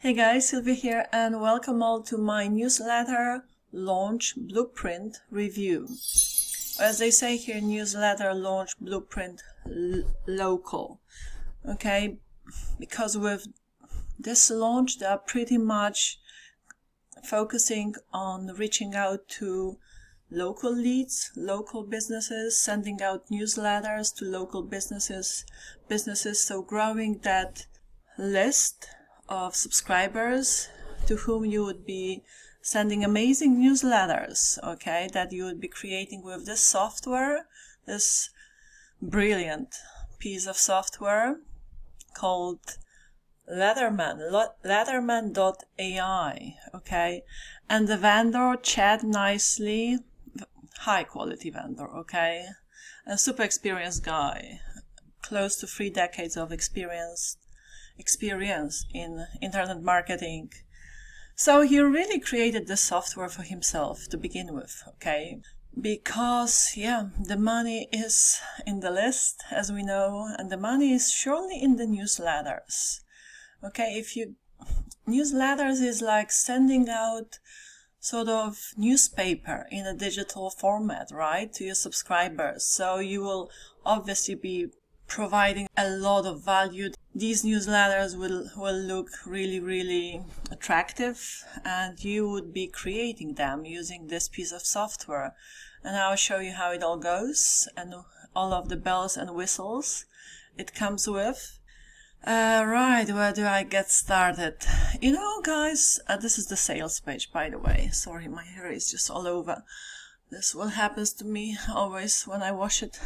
Hey guys, Sylwia here and welcome all to my newsletter launch blueprint review. As they say here, newsletter launch blueprint local. Okay, because with this launch they are pretty much focusing on reaching out to local leads, local businesses, sending out newsletters to local businesses, so growing that list of subscribers to whom you would be sending amazing newsletters, okay, that you would be creating with this software, this brilliant piece of software called Letterman.ai, okay, and the vendor, Chat Nicely, high quality vendor, okay, a super experienced guy, close to 3 decades of experience in internet marketing. So he really created the software for himself to begin with, okay? Because, the money is in the list, as we know, and the money is surely in the newsletters. Okay, newsletters is like sending out sort of newspaper in a digital format, right, to your subscribers. So you will obviously be providing a lot of value. These newsletters will look really, really attractive, and you would be creating them using this piece of software. And I'll show you how it all goes and all of the bells and whistles it comes with. Right, where do I get started? You know, guys, this is the sales page, by the way. Sorry, my hair is just all over. This what happens to me always when I wash it.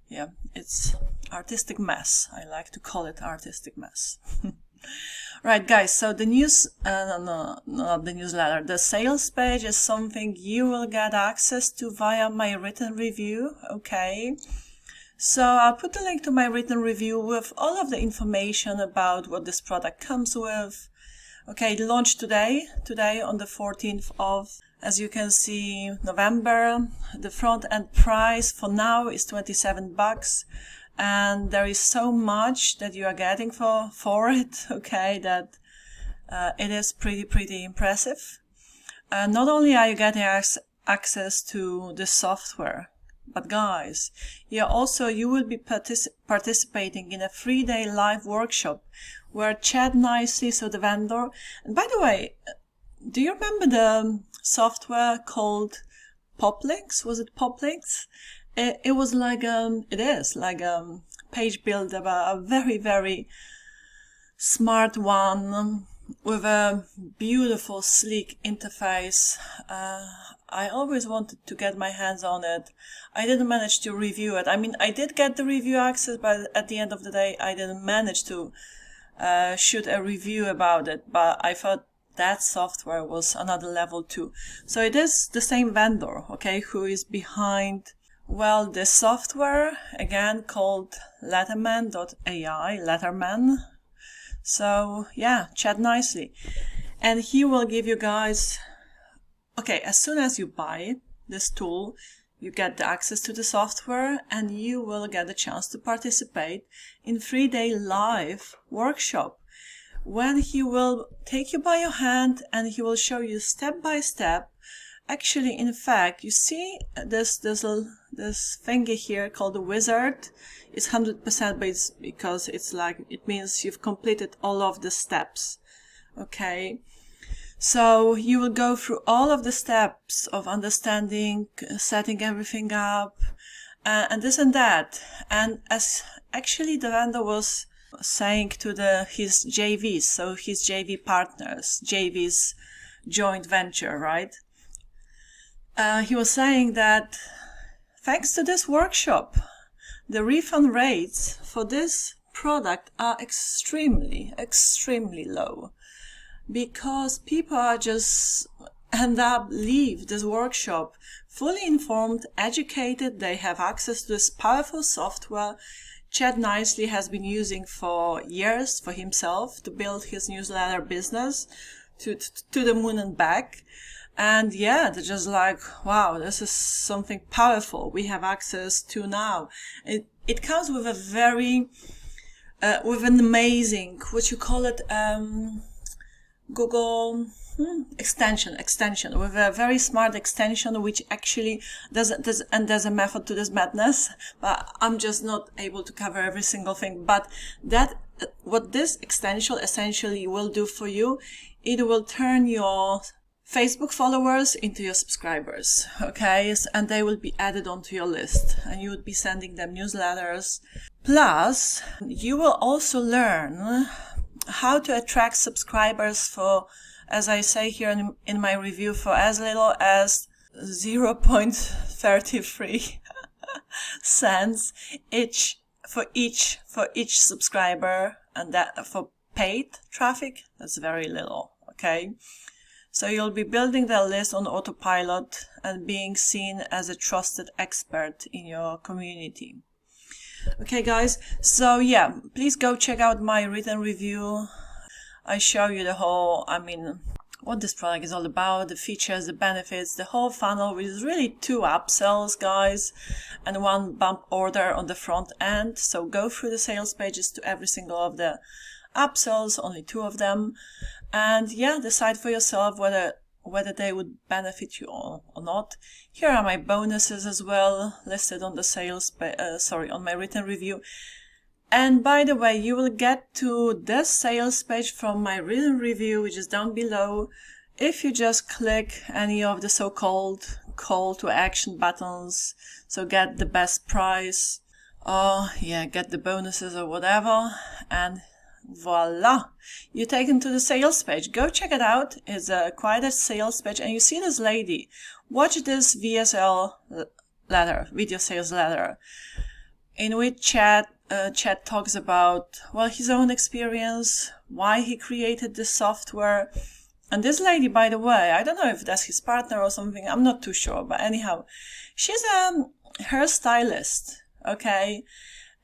Yeah, it's artistic mess. I like to call it artistic mess. Right, guys, so the not the newsletter. The sales page is something you will get access to via my written review, okay? So I'll put the link to my written review with all of the information about what this product comes with. Okay, it launched today on the 14th of, as you can see, November. The front end price for now is $27, and there is so much that you are getting for it, okay, that it is pretty impressive. Not only are you getting access to the software, but guys, you will be participating in a 3-day live workshop where Chat Nicely, so the vendor, and by the way, do you remember the software called Poplinks? Was it Poplinks? It was like it is like a page builder, a very, very smart one with a beautiful, sleek interface. I always wanted to get my hands on it. I didn't manage to review it. I mean, I did get the review access, but at the end of the day, I didn't manage to shoot a review about it. But I thought that software was another level too. So it is the same vendor, okay, who is behind, well, this software, again, called Letterman.ai, Letterman. So, yeah, Chat Nicely. And he will give you guys, okay, as soon as you buy this tool, you get the access to the software and you will get a chance to participate in 3-day live workshop when he will take you by your hand and he will show you step by step. Actually, in fact, you see this thingy here called the wizard. It's 100%, but it's because it's like, it means you've completed all of the steps. Okay. So you will go through all of the steps of understanding, setting everything up, and this and that. And as actually the vendor was saying to his JVs, so his JV partners, JV's joint venture, right? He was saying that thanks to this workshop, the refund rates for this product are extremely low, because people are just leave this workshop fully informed, educated. They have access to this powerful software Chat Nicely has been using for years for himself to build his newsletter business to the moon and back. And yeah, they're just like, wow, this is something powerful we have access to now. It comes with a very, with an amazing, what you call it, Google extension with a very smart extension, which actually and there's a method to this madness, but I'm just not able to cover every single thing. But what this extension essentially will do for you, it will turn your Facebook followers into your subscribers, okay? And they will be added onto your list, and you would be sending them newsletters. Plus, you will also learn how to attract subscribers for, as I say here in my review, for as little as 0.33 cents for each subscriber, and that for paid traffic, that's very little, okay? So you'll be building the list on autopilot and being seen as a trusted expert in your community. Okay, guys, so yeah, please go check out my written review. I show you the whole, what this product is all about, the features, the benefits, the whole funnel, which is really 2 upsells, guys, and 1 bump order on the front end. So go through the sales pages to every single of the upsells, only 2 of them. And yeah, decide for yourself whether they would benefit you or not. Here are my bonuses as well, listed on the on my written review. And by the way, you will get to this sales page from my written review, which is down below, if you just click any of the so-called call to action buttons. So get the best price, or yeah, get the bonuses or whatever, and voila, you're taken to the sales page. Go check it out. It's quite a sales page, and you see this lady. Watch this video sales letter, in which Chad talks about, well, his own experience, why he created this software. And this lady, by the way, I don't know if that's his partner or something, I'm not too sure, but anyhow, she's a hairstylist, okay?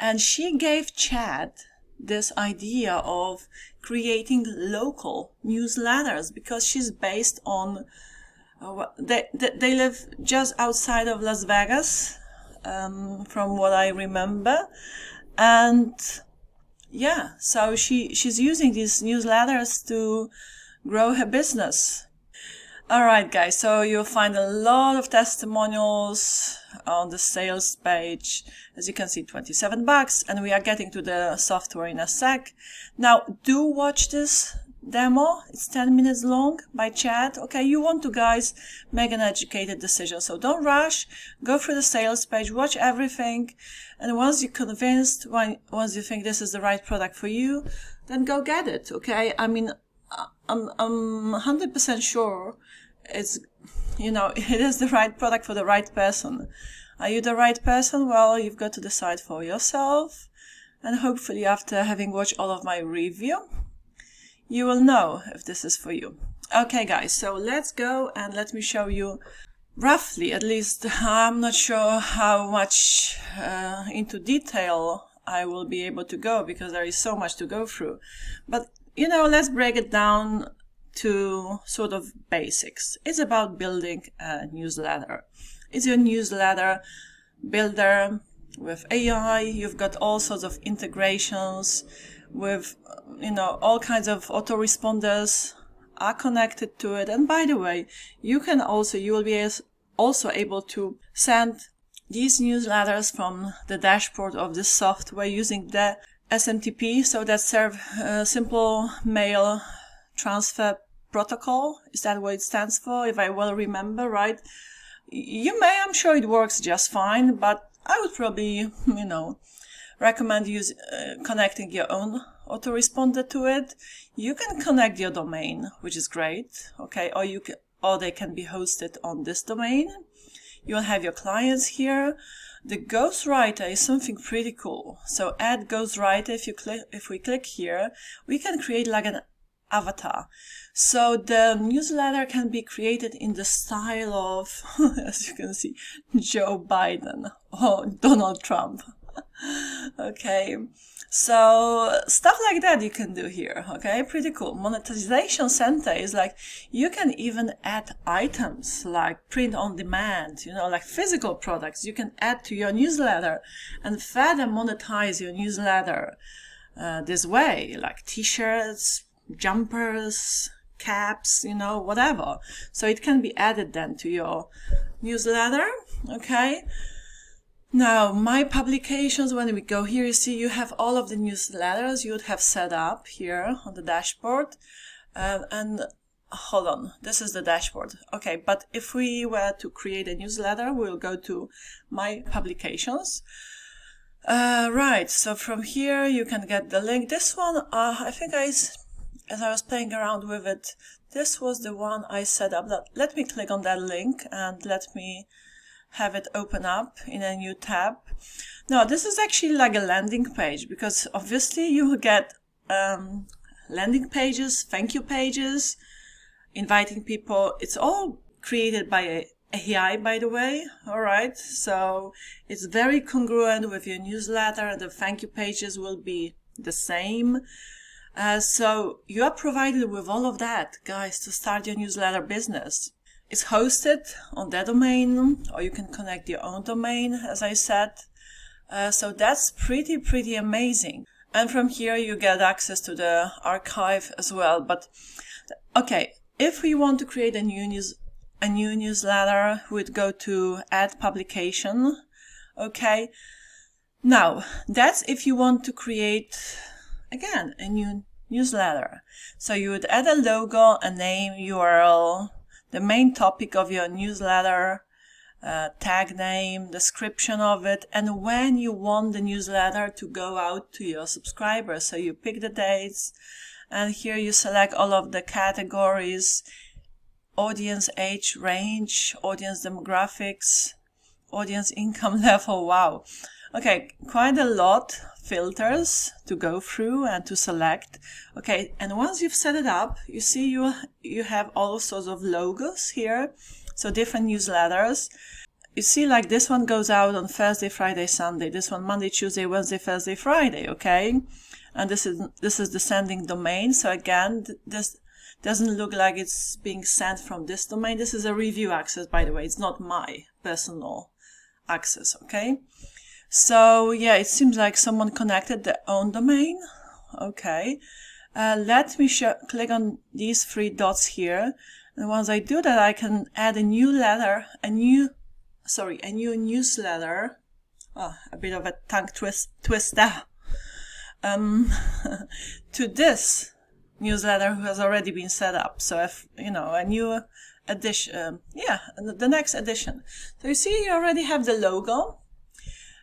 And she gave Chad this idea of creating local newsletters, because she's based on they live just outside of Las Vegas, from what I remember. And yeah, so she's using these newsletters to grow her business. Alright, guys, so you'll find a lot of testimonials on the sales page. As you can see, $27, and we are getting to the software in a sec. Now, do watch this demo. It's 10 minutes long by Chad. Okay, you want to, guys, make an educated decision. So don't rush. Go through the sales page, watch everything. And once you're convinced, once you think this is the right product for you, then go get it. Okay, I'm 100% sure it is the right product for the right person. Are you the right person? Well, you've got to decide for yourself, and hopefully after having watched all of my review, you will know if this is for you. Okay, guys, so let's go and let me show you roughly, at least. I'm not sure how much into detail I will be able to go, because there is so much to go through. But let's break it down to sort of basics. It's about building a newsletter. It's your newsletter builder with AI. You've got all sorts of integrations with, all kinds of autoresponders are connected to it. And by the way, you will be also able to send these newsletters from the dashboard of this software using the SMTP, so that's Simple Mail Transfer Protocol. Is that what it stands for, if I well remember, right? I'm sure it works just fine, but I would probably, recommend connecting your own autoresponder to it. You can connect your domain, which is great, okay? Or they can be hosted on this domain. You'll have your clients here. The ghostwriter is something pretty cool. So add ghostwriter. If we click here, we can create like an avatar. So the newsletter can be created in the style of, as you can see, Joe Biden or Donald Trump. Okay. So stuff like that you can do here. Okay, pretty cool. Monetization center is like, you can even add items like print on demand, like physical products you can add to your newsletter and further monetize your newsletter this way, like t-shirts, jumpers, caps, you know, whatever. So it can be added then to your newsletter, okay? Now, my publications, when we go here, you see you have all of the newsletters you would have set up here on the dashboard. And hold on, this is the dashboard. Okay, but if we were to create a newsletter, we'll go to my publications. Right, so from here you can get the link. This one, I think as I was playing around with it, this was the one I set up. Let me click on that link and let me have it open up in a new tab. Now, this is actually like a landing page, because obviously you will get landing pages, thank you pages, inviting people. It's all created by AI, by the way. All right, so it's very congruent with your newsletter. The thank you pages will be the same. So you are provided with all of that, guys, to start your newsletter business. It's hosted on their domain, or you can connect your own domain, as I said. So that's pretty amazing. And from here you get access to the archive as well. But okay, if we want to create a new newsletter, we'd go to Add Publication. Okay. Now, that's if you want to create, again, a new newsletter. So you would add a logo, a name, URL, the main topic of your newsletter, tag name, description of it, and when you want the newsletter to go out to your subscribers. So you pick the dates, and here you select all of the categories: audience age range, audience demographics, audience income level. Wow. Okay, quite a lot filters to go through and to select. Okay, and once you've set it up, you see you have all sorts of logos here, so different newsletters. You see, like this one goes out on Thursday, Friday, Sunday. This one Monday, Tuesday, Wednesday, Thursday, Friday. Okay, and this is the sending domain. So again, this doesn't look like it's being sent from this domain. This is a review access, by the way. It's not my personal access. Okay. So yeah, it seems like someone connected their own domain. Okay, let me click on these three dots here, and once I do that, I can add a new newsletter. Oh, a bit of a tongue twister. To this newsletter who has already been set up. So if you know a new edition, the next edition. So you see, you already have the logo.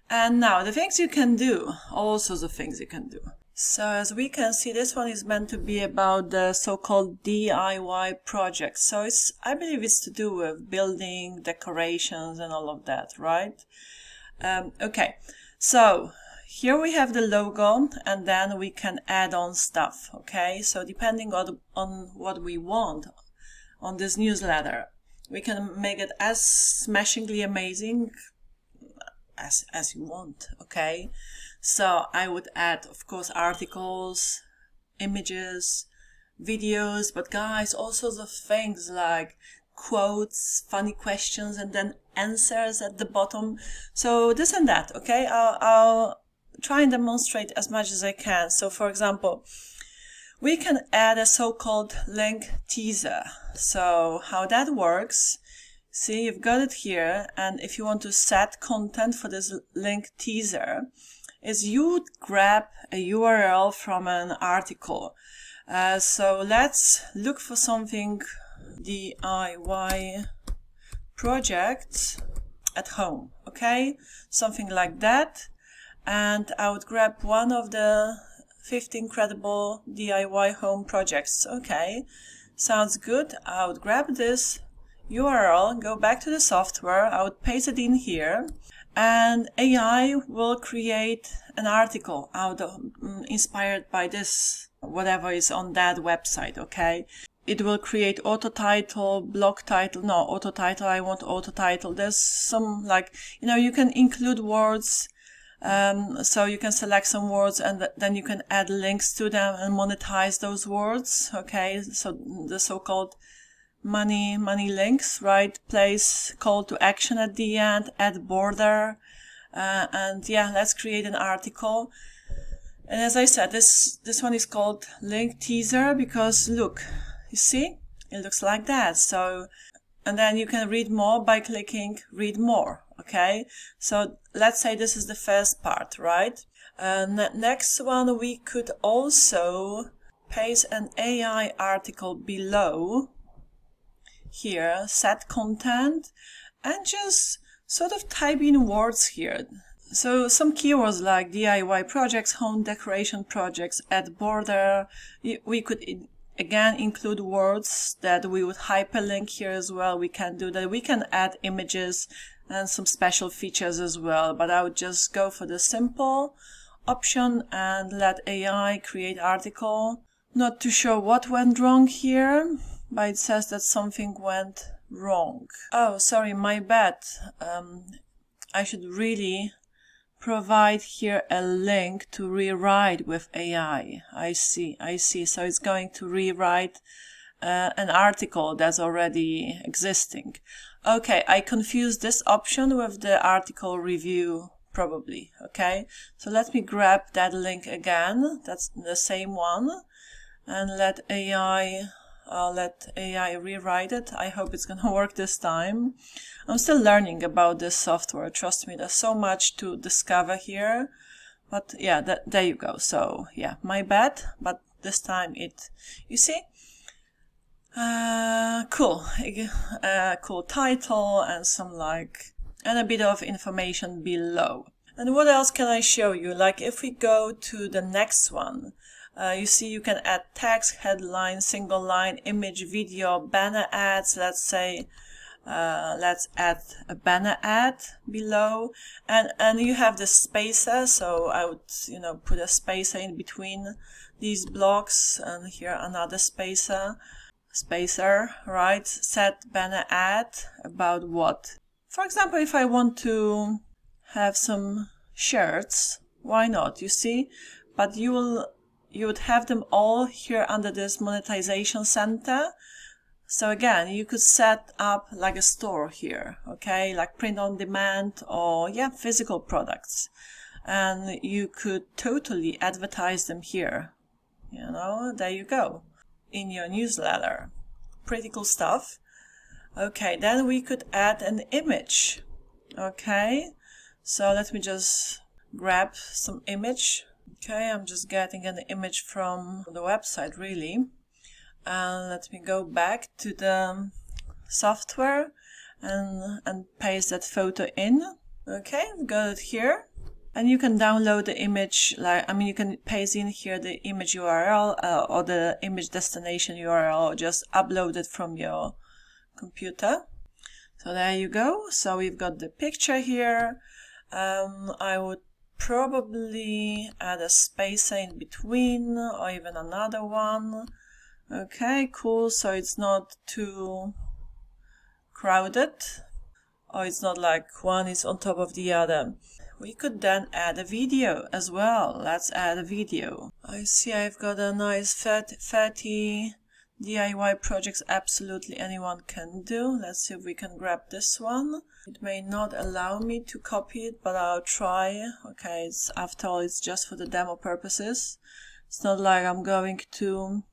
And now the things you can do, all sorts of things you can do. So as we can see, this one is meant to be about the so-called DIY projects. So I believe it's to do with building, decorations, and all of that, right? Okay, so here we have the logo, and then we can add on stuff, okay? So depending on what we want on this newsletter, we can make it as smashingly amazing as you want, okay? So I would add, of course, articles, images, videos, but guys, all sorts of things like quotes, funny questions, and then answers at the bottom. So this and that, okay? I'll try and demonstrate as much as I can. So for example, we can add a so-called link teaser. So how that works, see, you've got it here, and if you want to set content for this link teaser, is you would grab a URL from an article. So let's look for something DIY projects at home, okay? Something like that. And I would grab one of the 50 incredible DIY home projects. Okay, sounds good. I would grab this URL, go back to the software, I would paste it in here, and AI will create an article out of, inspired by this, whatever is on that website, okay? It will create auto title, blog title, no, auto title, I want auto title. There's some, like, you know, you can include words, so you can select some words and then you can add links to them and monetize those words, okay? So the so-called money links, right? Place call to action at the end, add border, and yeah, let's create an article. And as I said, this one is called link teaser because look, You see, it looks like that. So, and then you can read more by clicking read more. Okay, so let's say this is the first part, right? Next one, we could also paste an AI article below here, set content, and just sort of type in words here. So some keywords like DIY projects, home decoration projects, add border. We could again include words that we would hyperlink here as well. We can do that. We can add images and some special features as well, but I would just go for the simple option and let AI create article. Not too sure what went wrong here, but it says that something went wrong. Oh, sorry, my bad. I should really provide here a link to rewrite with AI. I see. So it's going to rewrite an article that's already existing. Okay, I confused this option with the article review probably. Okay, so let me grab that link again. That's the same one, and let AI rewrite it. I hope it's gonna work this time. I'm still learning about this software. Trust me, there's so much to discover here. But yeah, there you go. So yeah, my bad. But this time you see, cool title and a bit of information below. And what else can I show you? Like if we go to the next one, you see you can add text, headline, single line, image, video, banner ads. Let's say, let's add a banner ad below, and you have the spacer. So I would, put a spacer in between these blocks, and here another spacer, right? Set banner ad about what? For example, if I want to have some shirts, why not? You see, but you would have them all here under this monetization center. So again, you could set up like a store here, okay, like print on demand or physical products, and you could totally advertise them here. There you go, in your newsletter. Pretty cool stuff. Okay, then we could add an image. Okay, so let me just grab some image. Okay, I'm just getting an image from the website really. And let me go back to the software and paste that photo in. Okay, I've got it here. And you can download the image, you can paste in here the image URL or the image destination URL, or just upload it from your computer. So there you go. So we've got the picture here. I would probably add a spacer in between, or even another one. Okay, cool. So it's not too crowded, or it's not like one is on top of the other. We could then add a video as well. Let's add a video. I see I've got a nice 30 DIY projects absolutely anyone can do. Let's see if we can grab this one. It may not allow me to copy it, but I'll try. Okay, after all, it's just for the demo purposes. It's not like I'm going to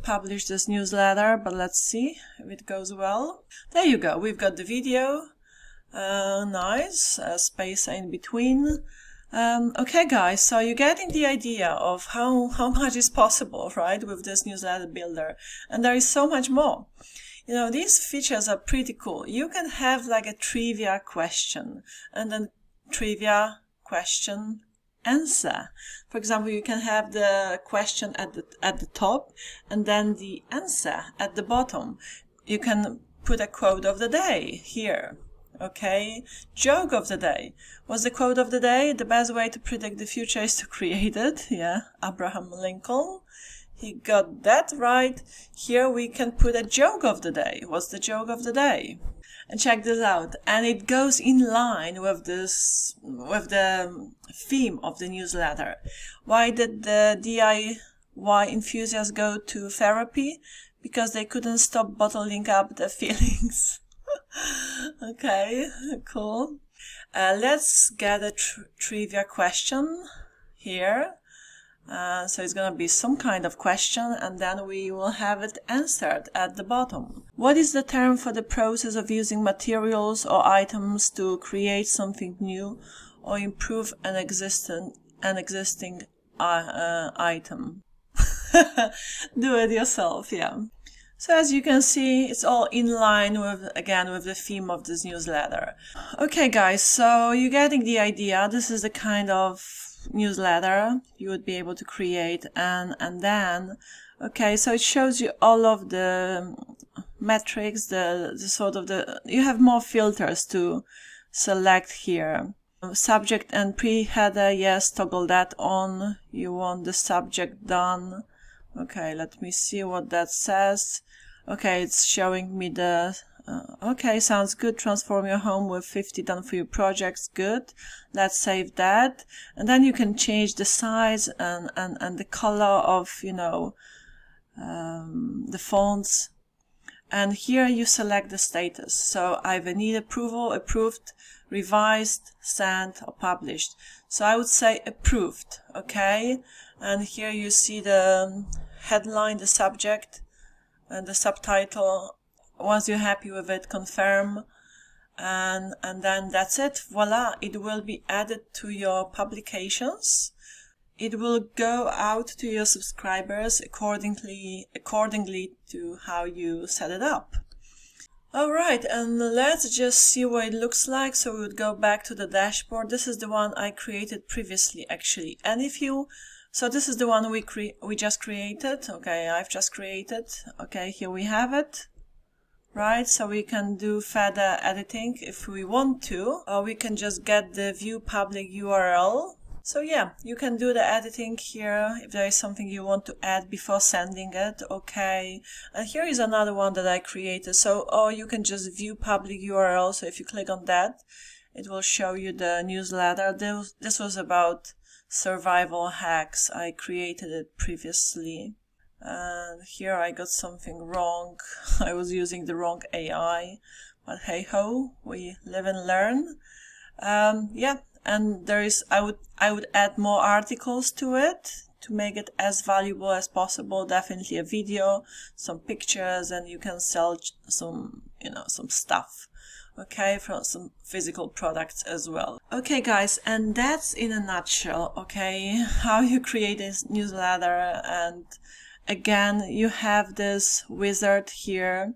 publish this newsletter, but let's see if it goes well. There you go. We've got the video. Nice. Space in between. Okay guys, so you're getting the idea of how much is possible, right, with this newsletter builder. And there is so much more. These features are pretty cool. You can have like a trivia question, and then trivia question answer. For example, you can have the question at the top and then the answer at the bottom. You can put a quote of the day here. Okay, joke of the day. What's the quote of the day? The best way to predict the future is to create it. Yeah, Abraham Lincoln. He got that right. Here we can put a joke of the day. What's the joke of the day? And check this out. And it goes in line with the theme of the newsletter. Why did the DIY enthusiasts go to therapy? Because they couldn't stop bottling up their feelings. Okay, cool. Let's get a trivia question here. So it's going to be some kind of question, and then we will have it answered at the bottom. What is the term for the process of using materials or items to create something new or improve an existing item? Do it yourself, yeah. So as you can see, it's all in line with, again, with the theme of this newsletter. Okay guys, so you're getting the idea. This is the kind of newsletter you would be able to create, and then, okay, so it shows you all of the metrics, the sort of you have more filters to select here. Subject and pre-header, yes, toggle that on. You want the subject done. Okay, let me see what that says. Okay, it's showing me the, okay, sounds good. Transform your home with 50 done for you projects. Good. Let's save that. And then you can change the size and the color of, you know, the fonts. And here you select the status. So either need approval, approved, revised, sent, or published. So I would say approved, okay? And here you see the headline, the subject, and the subtitle. Once you're happy with it, confirm, and then that's it. Voila, it will be added to your publications. It will go out to your subscribers accordingly to how you set it up. Alright, and let's just see what it looks like. So we would go back to the dashboard. This is the one I created previously, actually. And if you, so this is the one we just created. Okay, I've just created. Okay, here we have it. Right, so we can do further editing if we want to, or we can just get the view public URL. So yeah, you can do the editing here if there is something you want to add before sending it. Okay, and here is another one that I created. So, or you can just view public URL. So if you click on that, it will show you the newsletter. This was about survival hacks. I created it previously. And here I got something wrong. I was using the wrong AI, but hey ho, we live and learn. Yeah, and there is, I would add more articles to it to make it as valuable as possible. Definitely a video, some pictures, and you can sell some, you know, some stuff. Okay, from some physical products as well. Okay guys, and that's in a nutshell, okay, how you create this newsletter. And again, you have this wizard here,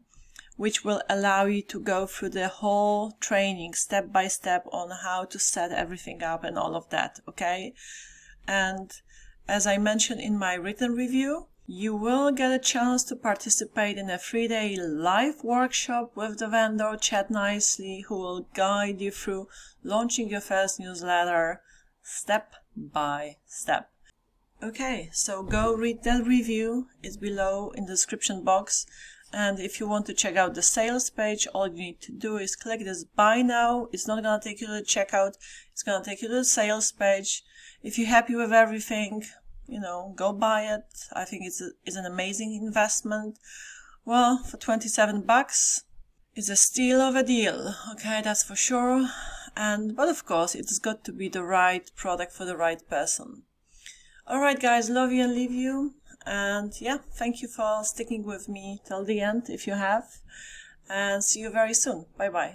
which will allow you to go through the whole training step by step on how to set everything up and all of that, okay? And as I mentioned in my written review, you will get a chance to participate in a 3-day live workshop with the vendor, Chat Nicely, who will guide you through launching your first newsletter step by step. Okay, so go read that review. It's below in the description box. And if you want to check out the sales page, all you need to do is click this buy now. It's not going to take you to the checkout. It's going to take you to the sales page. If you're happy with everything, you know, go buy it. I think it's an amazing investment. Well, for 27 bucks, it's a steal of a deal. Okay, that's for sure. But of course, it's got to be the right product for the right person. Alright guys, love you and leave you. And yeah, thank you for sticking with me till the end if you have. And see you very soon. Bye bye.